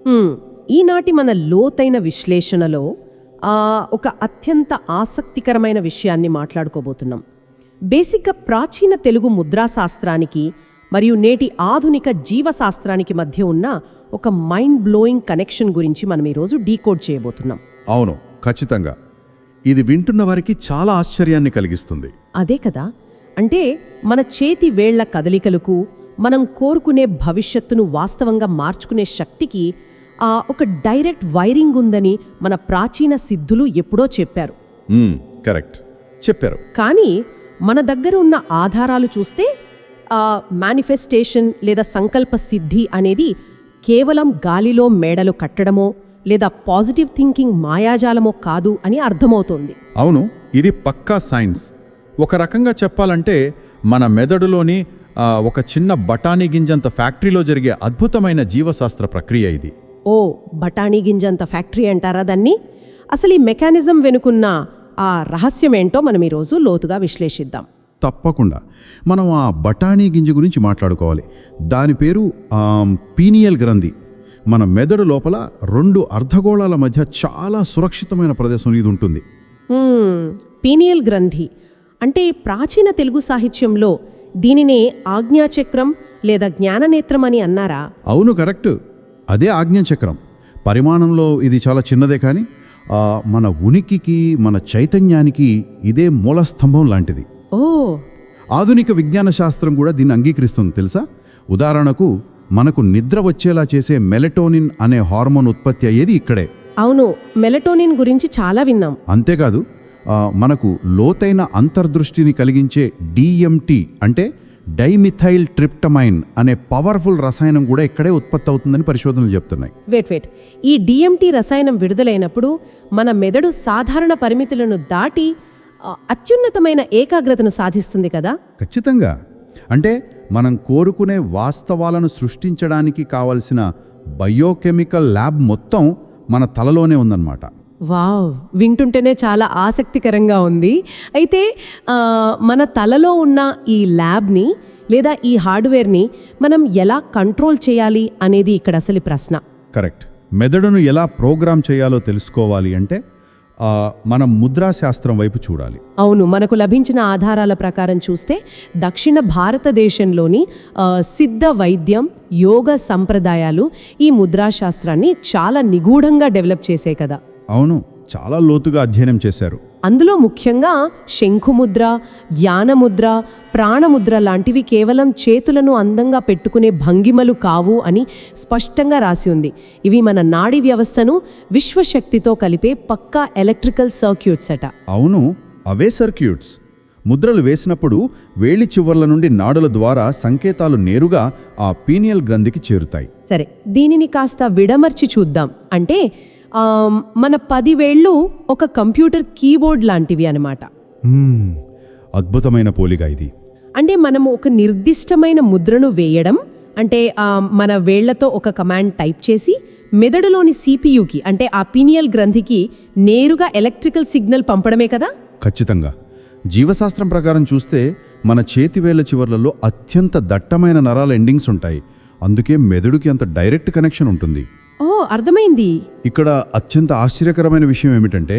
ఈనాటి మన లోతైన విశ్లేషణలో ఒక అత్యంత ఆసక్తికరమైన విషయాన్ని మాట్లాడుకోబోతున్నాం. బేసిక్గా ప్రాచీన తెలుగు ముద్రాశాస్త్రానికి మరియు నేటి ఆధునిక జీవశాస్త్రానికి మధ్య ఉన్న ఒక మైండ్ బ్లోయింగ్ కనెక్షన్ గురించి మనం ఈరోజు డీకోడ్ చేయబోతున్నాం. అవును, ఖచ్చితంగా. ఇది వింటున్న వారికి చాలా ఆశ్చర్యాన్ని కలిగిస్తుంది. అదే కదా, అంటే మన చేతి వేళ్ల కదలికలకు, మనం కోరుకునే భవిష్యత్తును వాస్తవంగా మార్చుకునే శక్తికి ఒక డైరెక్ట్ వైరింగ్ ఉందని మన ప్రాచీన సిద్ధులు ఎప్పుడో చెప్పారు. కరెక్ట్, చెప్పారు. కానీ మన దగ్గర ఉన్న ఆధారాలు చూస్తే మేనిఫెస్టేషన్ లేదా సంకల్ప సిద్ధి అనేది కేవలం గాలిలో మేడలు కట్టడమో లేదా పాజిటివ్ థింకింగ్ మాయాజాలమో కాదు అని అర్థమవుతోంది. అవును, ఇది పక్కా సైన్స్. ఒక రకంగా చెప్పాలంటే మన మెదడులోని ఒక చిన్న బఠానీ గింజంత ఫ్యాక్టరీలో జరిగే అద్భుతమైన జీవశాస్త్ర ప్రక్రియ ఇది. ఓ, బఠానీ గింజంత ఫ్యాక్టరీ అంటారా దాన్ని? అసలు ఈ మెకానిజం వెనుకున్న ఆ రహస్యమేంటో మనం ఈరోజు లోతుగా విశ్లేషిద్దాం. తప్పకుండా. మనం ఆ బఠానీ గింజ గురించి మాట్లాడుకోవాలి. దాని పేరు పీనియల్ గ్రంథి. మన మెదడు లోపల 2 అర్ధగోళాల మధ్య చాలా సురక్షితమైన ప్రదేశం ఇది ఉంటుంది. పీనియల్ గ్రంథి అంటే ప్రాచీన తెలుగు సాహిత్యంలో దీనినే ఆజ్ఞాచక్రం లేదా జ్ఞాననేత్రం అని అన్నారా? అవును, కరెక్ట్. అదే ఆజ్ఞాచక్రం. పరిమాణంలో ఇది చాలా చిన్నదే, కానీ మన ఉనికికి, మన చైతన్యానికి ఇదే మూలస్తంభం లాంటిది. ఓ, ఆధునిక విజ్ఞాన శాస్త్రం కూడా దీన్ని అంగీకరిస్తుంది, తెలుసా? ఉదాహరణకు, మనకు నిద్ర వచ్చేలా చేసే మెలటోనిన్ అనే హార్మోన్ ఉత్పత్తి అయ్యేది ఇక్కడే. అవును, మెలటోనిన్ గురించి చాలా విన్నాం. అంతేకాదు, మనకు లోతైన అంతర్దృష్టిని కలిగించే డిఎంటి అంటే డైమిథైల్ ట్రిప్టమైన్ అనే పవర్ఫుల్ రసాయనం కూడా ఇక్కడే ఉత్పత్తి అవుతుందని పరిశోధనలు చెప్తున్నాయి. వెయిట్, ఈ డిఎంటి రసాయనం విడుదలైనప్పుడు మన మెదడు సాధారణ పరిమితులను దాటి అత్యున్నతమైన ఏకాగ్రతను సాధిస్తుంది కదా? ఖచ్చితంగా. అంటే మనం కోరుకునే వాస్తవాలను సృష్టించడానికి కావలసిన బయోకెమికల్ ల్యాబ్ మొత్తం మన తలలోనే ఉందన్నమాట. వావ్, వింటుంటేనే చాలా ఆసక్తికరంగా ఉంది. అయితే మన తలలో ఉన్న ఈ ల్యాబ్ని లేదా ఈ హార్డ్వేర్ని మనం ఎలా కంట్రోల్ చేయాలి అనేది ఇక్కడ అసలు ప్రశ్న. కరెక్ట్. మెదడును ఎలా ప్రోగ్రామ్ చేయాలో తెలుసుకోవాలి అంటే మనం ముద్రాశాస్త్రం వైపు చూడాలి. అవును, మనకు లభించిన ఆధారాల ప్రకారం చూస్తే దక్షిణ భారతదేశంలోని సిద్ధ వైద్యం, యోగ సంప్రదాయాలు ఈ ముద్రాశాస్త్రాన్ని చాలా నిగూఢంగా డెవలప్ చేసే కదా. అవును, చాలా లోతుగా అధ్యయనం చేశారు. అందులో ముఖ్యంగా శంఖుముద్ర, ధ్యానముద్ర, ప్రాణముద్ర లాంటివి కేవలం చేతులను అందంగా పెట్టుకునే భంగిమలు కావు అని స్పష్టంగా రాసి ఉంది. ఇవి మన నాడీ వ్యవస్థను విశ్వశక్తితో కలిపే పక్కా ఎలక్ట్రికల్ సర్క్యూట్స్ అట. అవును, అవే సర్క్యూట్స్. ముద్రలు వేసినప్పుడు వేలి చివర్ల నుండి నాడుల ద్వారా సంకేతాలు నేరుగా ఆ పీనియల్ గ్రంథికి చేరుతాయి. సరే, దీనిని కాస్త విడమర్చి చూద్దాం. అంటే మన 10 వేళ్ళు ఒక కంప్యూటర్ కీబోర్డ్ లాంటివి అన్నమాట. అద్భుతమైన పోలిక ఇది. అంటే మనము ఒక నిర్దిష్టమైన ముద్రను వేయడం అంటే మన వేళ్లతో ఒక కమాండ్ టైప్ చేసి మెదడులోని సిపియుకి అంటే ఆ పీనియల్ గ్రంథికి నేరుగా ఎలక్ట్రికల్ సిగ్నల్ పంపడమే కదా? ఖచ్చితంగా. జీవశాస్త్రం ప్రకారం చూస్తే మన చేతివేళ్ల చివర్లలో అత్యంత దట్టమైన నరాల ఎండింగ్స్ ఉంటాయి. అందుకే మెదడుకి అంత డైరెక్ట్ కనెక్షన్ ఉంటుంది. ఓ, అర్థమైంది. ఇక్కడ అత్యంత ఆశ్చర్యకరమైన విషయం ఏమిటంటే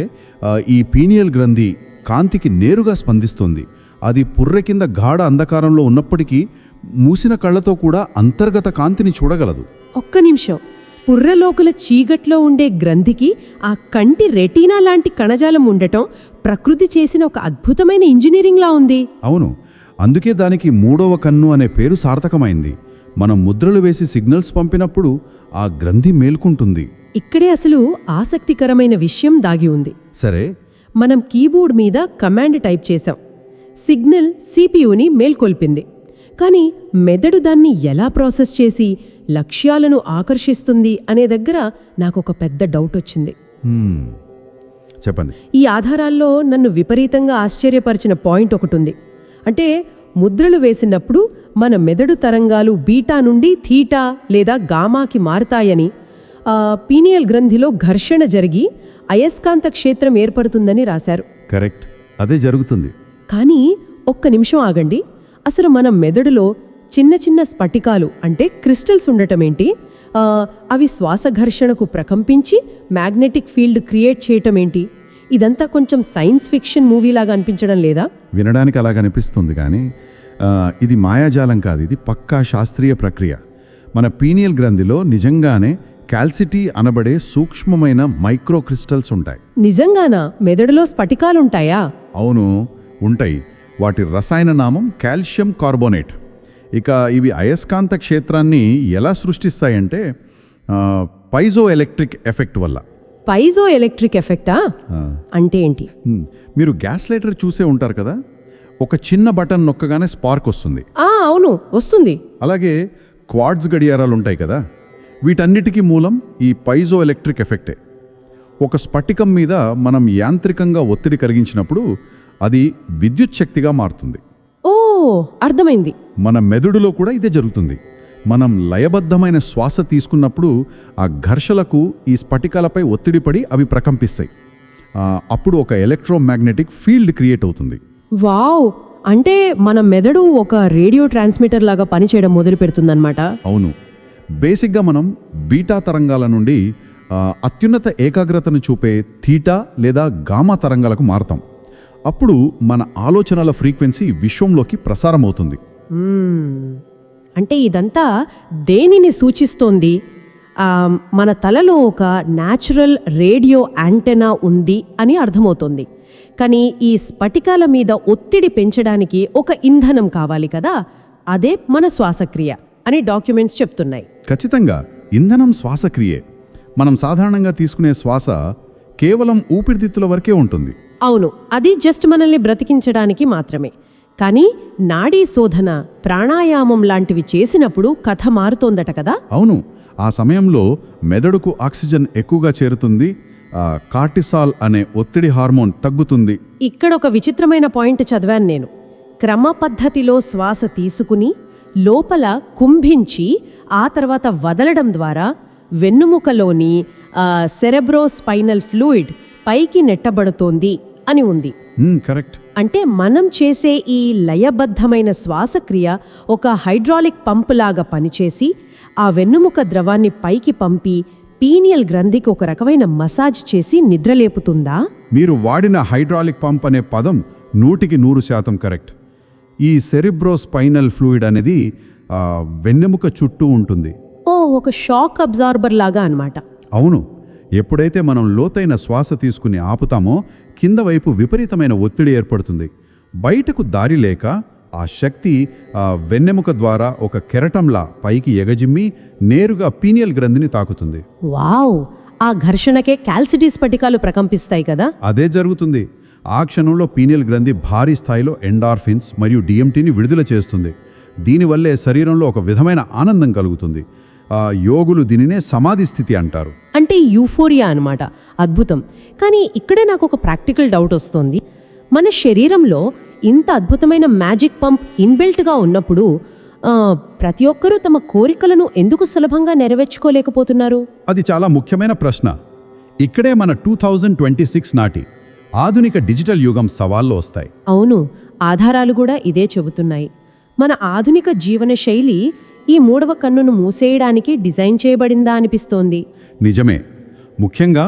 ఈ పీనియల్ గ్రంథి కాంతికి నేరుగా స్పందిస్తుంది. అది పుర్రె కింద గాఢ అంధకారంలో ఉన్నప్పటికీ మూసిన కళ్ళతో కూడా అంతర్గత కాంతిని చూడగలదు. ఒక్క నిమిషం, పుర్రెలోకుల చీకట్లో ఉండే గ్రంథికి ఆ కంటి రెటీనా లాంటి కణజాలం ఉండటం ప్రకృతి చేసిన ఒక అద్భుతమైన ఇంజనీరింగ్లా ఉంది. అవును, అందుకే దానికి 3వ కన్ను అనే పేరు సార్థకమైంది. మనం ముద్రలు వేసి సిగ్నల్స్ పంపినప్పుడు ఆ గ్రంథి మేల్కుంటుంది. ఇక్కడే అసలు ఆసక్తికరమైన విషయం దాగి ఉంది. సరే, మనం కీబోర్డ్ మీద కమాండ్ టైప్ చేశాం, సిగ్నల్ సిపియుని మేల్కొల్పింది. కానీ మెదడు దాన్ని ఎలా ప్రాసెస్ చేసి లక్ష్యాలను ఆకర్షిస్తుంది అనే దగ్గర నాకు ఒక పెద్ద డౌట్ వచ్చింది. చెప్పండి. ఈ ఆధారాల్లో నన్ను విపరీతంగా ఆశ్చర్యపరిచిన పాయింట్ ఒకటి ఉంది. అంటే ముద్రలు వేసినప్పుడు మన మెదడు తరంగాలు బీటా నుండి థీటా లేదా గామాకి మారుతాయని, పీనియల్ గ్రంథిలో ఘర్షణ జరిగి అయస్కాంత క్షేత్రం ఏర్పడుతుందని రాశారు. కరెక్ట్, అదే జరుగుతుంది. కానీ ఒక్క నిమిషం ఆగండి. అసలు మన మెదడులో చిన్న చిన్న స్ఫటికాలు అంటే క్రిస్టల్స్ ఉండటం ఏంటి, అవి శ్వాస ఘర్షణకు ప్రకంపించి మ్యాగ్నెటిక్ ఫీల్డ్ క్రియేట్ చేయటం ఏంటి, ఇదంతా కొంచెం సైన్స్ ఫిక్షన్ మూవీలాగా అనిపించడం లేదా? వినడానికి అలాగనిపిస్తుంది కానీ ఇది మాయాజాలం కాదు, ఇది పక్కా శాస్త్రీయ ప్రక్రియ. మన పీనియల్ గ్రంథిలో నిజంగానే కాల్సిటీ అనబడే సూక్ష్మమైన మైక్రో క్రిస్టల్స్ ఉంటాయి. నిజంగానా? మెదడులో స్ఫటికాలుంటాయా? అవును, ఉంటాయి. వాటి రసాయన నామం కాల్షియం కార్బోనేట్. ఇక ఇవి అయస్కాంత క్షేత్రాన్ని ఎలా సృష్టిస్తాయంటే పైజో ఎలక్ట్రిక్ ఎఫెక్ట్ వల్ల. పైజో ఎలక్ట్రిక్ ఎఫెక్టా? అంటే ఏంటి? మీరు గ్యాస్ లైటర్ చూసే ఉంటారు కదా, ఒక చిన్న బటన్ నొక్కగానే స్పార్క్ వస్తుంది. అవును, వస్తుంది. అలాగే క్వార్ట్జ్ గడియారాలు ఉంటాయి కదా, వీటన్నిటికీ మూలం ఈ పైజో ఎలక్ట్రిక్ ఎఫెక్టే. ఒక స్ఫటికం మీద మనం యాంత్రికంగా ఒత్తిడి కలిగించినప్పుడు అది విద్యుత్ శక్తిగా మారుతుంది. ఓ, అర్థమైంది. మన మెదడులో కూడా ఇదే జరుగుతుంది. మనం లయబద్ధమైన శ్వాస తీసుకున్నప్పుడు ఆ ఘర్షలకు ఈ స్ఫటికాలపై ఒత్తిడి పడి అవి ప్రకంపిస్తాయి. అప్పుడు ఒక ఎలక్ట్రోమాగ్నెటిక్ ఫీల్డ్ క్రియేట్ అవుతుంది. వావ్! అంటే మన మెదడు ఒక రేడియో ట్రాన్స్మిటర్ లాగా పనిచేయడం మొదలు పెడుతుందన్నమాట. అవును. బేసిక్గా మనం బీటా తరంగాల నుండి అత్యున్నత ఏకాగ్రతను చూపే థీటా లేదా గామా తరంగాలకు మారతాం. అప్పుడు మన ఆలోచనల ఫ్రీక్వెన్సీ విశ్వంలోకి ప్రసారం అవుతుంది. అంటే ఇదంతా దేనిని సూచిస్తోంది? మన తలలో ఒక న్యాచురల్ రేడియో యాంటెనా ఉంది అని అర్థమవుతోంది. కానీ ఈ స్ఫటికాల మీద ఒత్తిడి పెంచడానికి ఒక ఇంధనం కావాలి కదా, అదే మన శ్వాసక్రియ అని డాక్యుమెంట్స్ చెప్తున్నాయి. ఖచ్చితంగా, ఇంధనం శ్వాసక్రియే. మనం సాధారణంగా తీసుకునే శ్వాస కేవలం ఊపిరితిత్తుల వరకే ఉంటుంది. అవును, అది జస్ట్ మనల్ని బ్రతికించడానికి మాత్రమే. కానీ నాడీ శోధన, ప్రాణాయామం లాంటివి చేసినప్పుడు కథ మారుతోందట కదా? అవును, ఆ సమయంలో మెదడుకు ఆక్సిజన్ ఎక్కువగా చేరుతుంది, కార్టిసాల్ అనే ఒత్తిడి హార్మోన్ తగ్గుతుంది. ఇక్కడ ఒక విచిత్రమైన పాయింట్ చదివాను నేను. క్రమ పద్ధతిలో శ్వాస తీసుకుని లోపల కుంభించి ఆ తర్వాత వదలడం ద్వారా వెన్నుముకలోని సెరెబ్రోస్పైనల్ ఫ్లూయిడ్ పైకి నెట్టబడుతోంది అని ఉంది. కరెక్ట్. అంటే మనం చేసే ఈ లయబద్ధమైన శ్వాసక్రియ ఒక హైడ్రాలిక్ పంపులాగా పనిచేసి ఆ వెన్నుముక ద్రవాన్ని పైకి పంపి పీనియల్ గ్రంథికి ఒక రకమైన మసాజ్ చేసి నిద్రలేపుతుందా? మీరు వాడిన హైడ్రాలిక్ పంప్ అనే పదం 100% కరెక్ట్. ఈ సెరిబ్రోస్పైనల్ ఫ్లూయిడ్ అనేది వెన్నెముక చుట్టూ ఉంటుంది. ఒక షాక్ అబ్జార్బర్ లాగా అన్నమాట. అవును, ఎప్పుడైతే మనం లోతైన శ్వాస తీసుకుని ఆపుతామో కింద వైపు విపరీతమైన ఒత్తిడి ఏర్పడుతుంది. బయటకు దారి లేక ఆ శక్తి వెన్నెముక ద్వారా ఒక కెరటంలా పైకి ఎగజిమ్మి నేరుగా పీనియల్ గ్రంథిని తాకుతుంది. వావ్! ఆ ఘర్షణకే కాల్సిటీ స్ఫటికాలు ప్రకంపిస్తాయి కదా? అదే జరుగుతుంది. ఆ క్షణంలో పీనియల్ గ్రంథి భారీ స్థాయిలో ఎండార్ఫిన్స్ మరియు డిఎంటీని విడుదల చేస్తుంది. దీనివల్లే శరీరంలో ఒక విధమైన ఆనందం కలుగుతుంది. యోగులు దీనినే సమాధి స్థితి అంటారు. అంటే యూఫోరియా అన్నమాట. అద్భుతం. కానీ ఇక్కడే నాకు ఒక ప్రాక్టికల్ డౌట్ వస్తుంది. మన శరీరంలో ఇంత అద్భుతమైన మ్యాజిక్ పంప్ ఇన్బిల్ట్గా ఉన్నప్పుడు ప్రతి ఒక్కరూ తమ కోరికలను ఎందుకు సులభంగా నెరవేర్చుకోలేకపోతున్నారు? అది చాలా ముఖ్యమైన ప్రశ్న. ఇక్కడే మన 2026 నాటి ఆధునిక డిజిటల్ యుగం సవాళ్ళు వస్తాయి. అవును, ఆధారాలు కూడా ఇదే చెబుతున్నాయి. మన ఆధునిక జీవన శైలి ఈ మూడవ కన్నును మూసేయడానికి డిజైన్ చేయబడిందా అనిపిస్తోంది. నిజమే. ముఖ్యంగా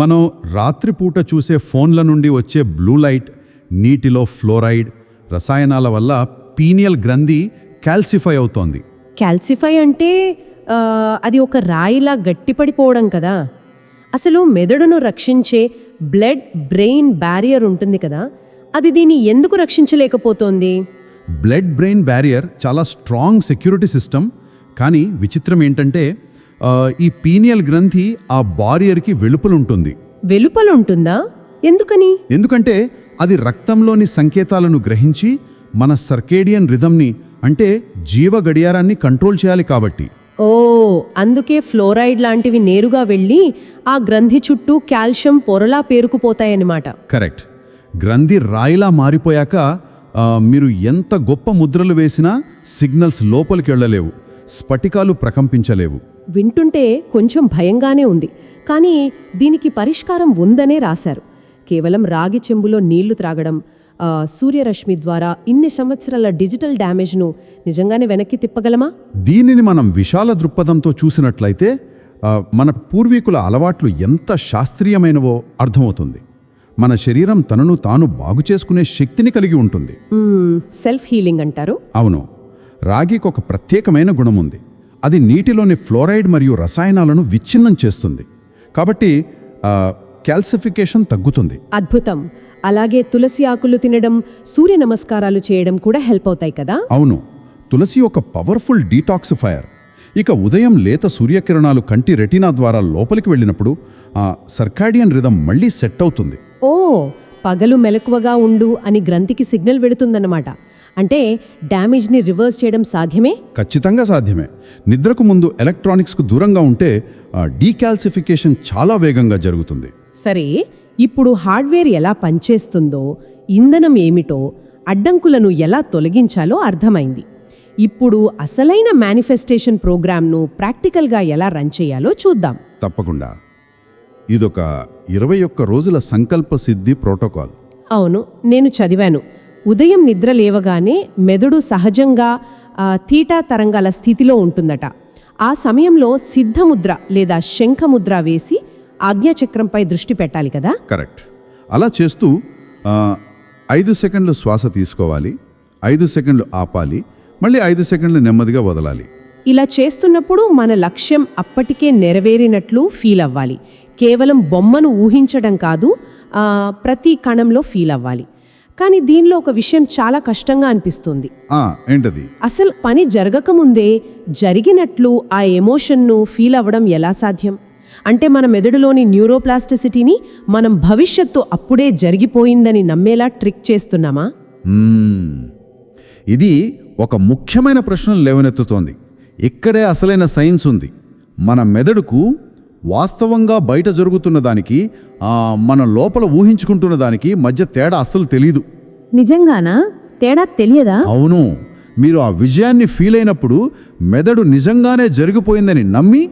మనం రాత్రిపూట చూసే ఫోన్ల నుండి వచ్చే బ్లూ లైట్, నీటిలో ఫ్లోరైడ్ రసాయనాల వల్ల పీనియల్ గ్రంథి కాల్సిఫై అవుతోంది. కాల్సిఫై అంటే అది ఒక రాయిలా గట్టిపడిపోవడం కదా. అసలు మెదడును రక్షించే బ్లడ్ బ్రెయిన్ బ్యారియర్ ఉంటుంది కదా, అది దీన్ని ఎందుకు రక్షించలేకపోతోంది? బ్లడ్ బ్రెయిన్ బ్యారియర్ చాలా స్ట్రాంగ్ సెక్యూరిటీ సిస్టమ్. కానీ విచిత్రం ఏంటంటే ఈ పీనియల్ గ్రంథి ఆ బారియర్కి వెలుపలుంటుంది. వెలుపలుంటుందా? ఎందుకని? ఎందుకంటే అది రక్తంలోని సంకేతాలను గ్రహించి మన సర్కేడియన్ రిథమ్ని అంటే జీవ గడియారాన్ని కంట్రోల్ చేయాలి కాబట్టి. అందుకే ఫ్లోరైడ్ లాంటివి నేరుగా వెళ్ళి ఆ గ్రంథి చుట్టూ కాల్షియం పొరలా పేరుకుపోతాయన్నమాట. కరెక్ట్. గ్రంథి రాయిలా మారిపోయాక మీరు ఎంత గొప్ప ముద్రలు వేసినా సిగ్నల్స్ లోపలికి వెళ్ళలేవు, స్ఫటికాలు ప్రకంపించలేవు. వింటుంటే కొంచెం భయంగానే ఉంది. కానీ దీనికి పరిష్కారం ఉందనే రాశారు. కేవలం రాగి చెంబులో నీళ్లు త్రాగడం, సూర్యరశ్మి ద్వారా ఇన్ని సంవత్సరాల డిజిటల్ డ్యామేజ్ను నిజంగానే వెనక్కి తిప్పగలమా? దీనిని మనం విశాల దృక్పథంతో చూసినట్లయితే మన పూర్వీకుల అలవాట్లు ఎంత శాస్త్రీయమైనవో అర్థమవుతుంది. మన శరీరం తనను తాను బాగు చేసుకునే శక్తిని కలిగి ఉంటుంది. సెల్ఫ్ హీలింగ్ అంటారు. అవును, రాగికి ఒక ప్రత్యేకమైన గుణం ఉంది. అది నీటిలోని ఫ్లోరైడ్ మరియు రసాయనాలను విచ్ఛిన్నం చేస్తుంది. కాబట్టి క్యాల్సిఫికేషన్ తగ్గుతుంది. అద్భుతం. అలాగే తులసి ఆకులు తినడం, సూర్య నమస్కారాలు చేయడం కూడా హెల్ప్ అవుతాయి కదా? అవును, తులసి ఒక పవర్ఫుల్ డీటాక్సిఫైయర్. ఇక ఉదయం లేత సూర్యకిరణాలు కంటి రెటీనా ద్వారా లోపలికి వెళ్ళినప్పుడు సర్కాడియన్ రిథం మళ్ళీ సెట్ అవుతుంది. ఓ, పగలు మెలకువగా ఉండు అని గ్రంథికి సిగ్నల్ వెడుతుందన్నమాట. అంటే డ్యామేజ్ని రివర్స్ చేయడం సాధ్యమే? ఖచ్చితంగా సాధ్యమే. నిద్రకు ముందు ఎలక్ట్రానిక్స్కు దూరంగా ఉంటే డీకాల్సిఫికేషన్ చాలా వేగంగా జరుగుతుంది. సరే, ఇప్పుడు హార్డ్వేర్ ఎలా పనిచేస్తుందో, ఇంధనం ఏమిటో, అడ్డంకులను ఎలా తొలగించాలో అర్థమైంది. ఇప్పుడు అసలైన మేనిఫెస్టేషన్ ప్రోగ్రామ్ను ప్రాక్టికల్గా ఎలా రన్ చేయాలో చూద్దాం. తప్పకుండా. ఇదొక 21 రోజుల సంకల్ప సిద్ధి ప్రోటోకాల్. అవును, నేను చదివాను. ఉదయం నిద్ర లేవగానే మెదడు సహజంగా థీటా తరంగాల స్థితిలో ఉంటుందట. ఆ సమయంలో సిద్ధముద్ర లేదా శంఖముద్ర వేసి ఆజ్ఞాచక్రంపై దృష్టి పెట్టాలి కదా? కరెక్ట్. అలా చేస్తూ 5 సెకండ్లు శ్వాస తీసుకోవాలి, 5 సెకండ్లు ఆపాలి, మళ్ళీ 5 సెకండ్లు నెమ్మదిగా వదలాలి. ఇలా చేస్తున్నప్పుడు మన లక్ష్యం అప్పటికే నెరవేరినట్లు ఫీల్ అవ్వాలి. కేవలం బొమ్మను ఊహించడం కాదు, ప్రతి కణంలో ఫీల్ అవ్వాలి. కానీ దీనిలో ఒక విషయం చాలా కష్టంగా అనిపిస్తుంది. ఏంటది? అసలు పని జరగకముందే జరిగినట్లు ఆ ఎమోషన్ను ఫీల్ అవ్వడం ఎలా సాధ్యం? అంటే మన మెదడులోని న్యూరోప్లాస్టిసిటీని మనం భవిష్యత్తు అప్పుడే జరిగిపోయిందని నమ్మేలా ట్రిక్ చేస్తున్నామా? ఇది ఒక ముఖ్యమైన ప్రశ్నలు లేవనెత్తుతోంది. ఇక్కడే అసలైన సైన్స్ ఉంది. మన మెదడుకు వాస్తవంగా బయట జరుగుతున్న దానికి, మన లోపల ఊహించుకుంటున్న దానికి మధ్య తేడా అస్సలు తెలీదు. నిజంగానా? తేడా తెలియదా? అవును. మీరు ఆ విజయాన్ని ఫీల్ అయినప్పుడు మెదడు నిజంగానే జరిగిపోయిందని నమ్మి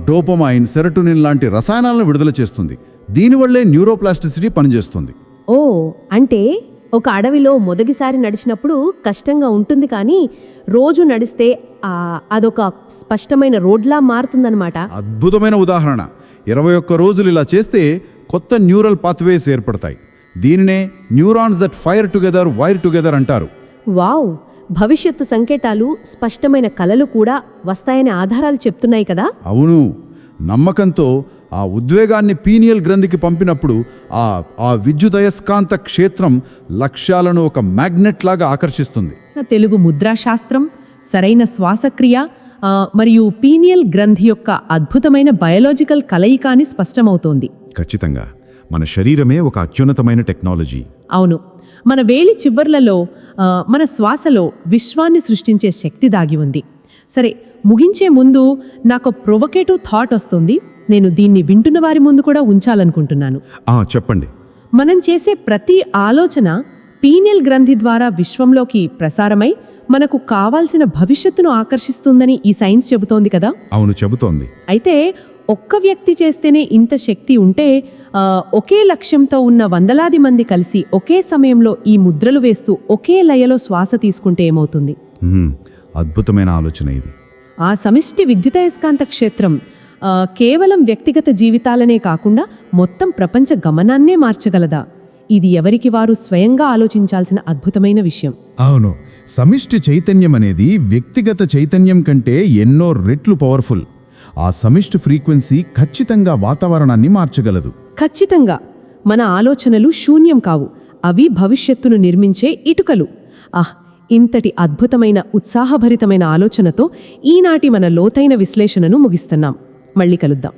డోపమైన్, సెరటోనిన్ లాంటి రసాయనాలను విడుదల చేస్తుంది. దీనివల్లే న్యూరోప్లాస్టిసిటీ పనిచేస్తుంది. ఓ, అంటే ఒక అడవిలో మొదటిసారి నడిచినప్పుడు కష్టంగా ఉంటుంది, కానీ రోజు నడిస్తే అదొక స్పష్టమైన రోడ్లా మారుతుందన్నమాట. అద్భుతమైన ఉదాహరణ. 21 రోజులు ఇలా చేస్తే కొత్త న్యూరల్ పాత్వేస్ ఏర్పడతాయి. దీనినే neurons that fire together wire together అంటారు. వావ్! భవిష్యత్తు సంకేతాలు, స్పష్టమైన కలలు కూడా వస్తాయనే ఆధారాలు చెప్తున్నాయి కదా? అవును. నమ్మకంతో ఆ ఉద్వేగాన్ని పీనియల్ గ్రంథికి పంపినప్పుడు ఆ విద్యుదయస్కాంత క్షేత్రం లక్ష్యాలను ఒక మ్యాగ్నెట్ లాగా ఆకర్షిస్తుంది. తెలుగు ముద్రాశాస్త్రం, సరైన శ్వాసక్రియ మరియు పీనియల్ గ్రంథి యొక్క అద్భుతమైన బయోలాజికల్ కలయికాని స్పష్టమవుతోంది. ఖచ్చితంగా మన శరీరమే ఒక అత్యున్నతమైన టెక్నాలజీ. అవును, మన వేలి చివర్లలో, మన శ్వాసలో విశ్వాన్ని సృష్టించే శక్తి దాగి ఉంది. సరే, ముగించే ముందు నాకు ప్రొవకేటివ్ థాట్ వస్తుంది. నేను దీన్ని వింటున్న వారి ముందు కూడా ఉంచాలనుకుంటున్నాను. చెప్పండి. మనం చేసే ప్రతి ఆలోచన పీనియల్ గ్రంథి ద్వారా విశ్వంలోకి ప్రసారమై మనకు కావాల్సిన భవిష్యత్తును ఆకర్షిస్తుందని ఈ సైన్స్ చెబుతోంది కదా? అవును, చెబుతోంది. అయితే ఒక్క వ్యక్తి చేస్తేనే ఇంత శక్తి ఉంటే, ఒకే లక్ష్యంతో ఉన్న వందలాది మంది కలిసి ఒకే సమయంలో ఈ ముద్రలు వేస్తూ ఒకే లయలో శ్వాస తీసుకుంటే ఏమవుతుంది? అద్భుతమైన ఆలోచన ఇది. ఆ సమిష్టి విద్యుదయస్కాంత క్షేత్రం కేవలం వ్యక్తిగత జీవితాలనే కాకుండా మొత్తం ప్రపంచ గమనాన్నే మార్చగలదా? ఇది ఎవరికి వారు స్వయంగా ఆలోచించాల్సిన అద్భుతమైన విషయం. అవును, సమిష్టి చైతన్యం అనేది వ్యక్తిగత చైతన్యం కంటే ఎన్నో రెట్లు పవర్ఫుల్. ఆ సమిష్టి ఫ్రీక్వెన్సీ ఖచ్చితంగా వాతావరణాన్ని మార్చగలదు. ఖచ్చితంగా. మన ఆలోచనలు శూన్యం కావు, అవి భవిష్యత్తును నిర్మించే ఇటుకలు. ఇంతటి అద్భుతమైన, ఉత్సాహభరితమైన ఆలోచనతో ఈనాటి మన లోతైన విశ్లేషణను ముగిస్తున్నాం. మళ్ళీ కలుద్దాం.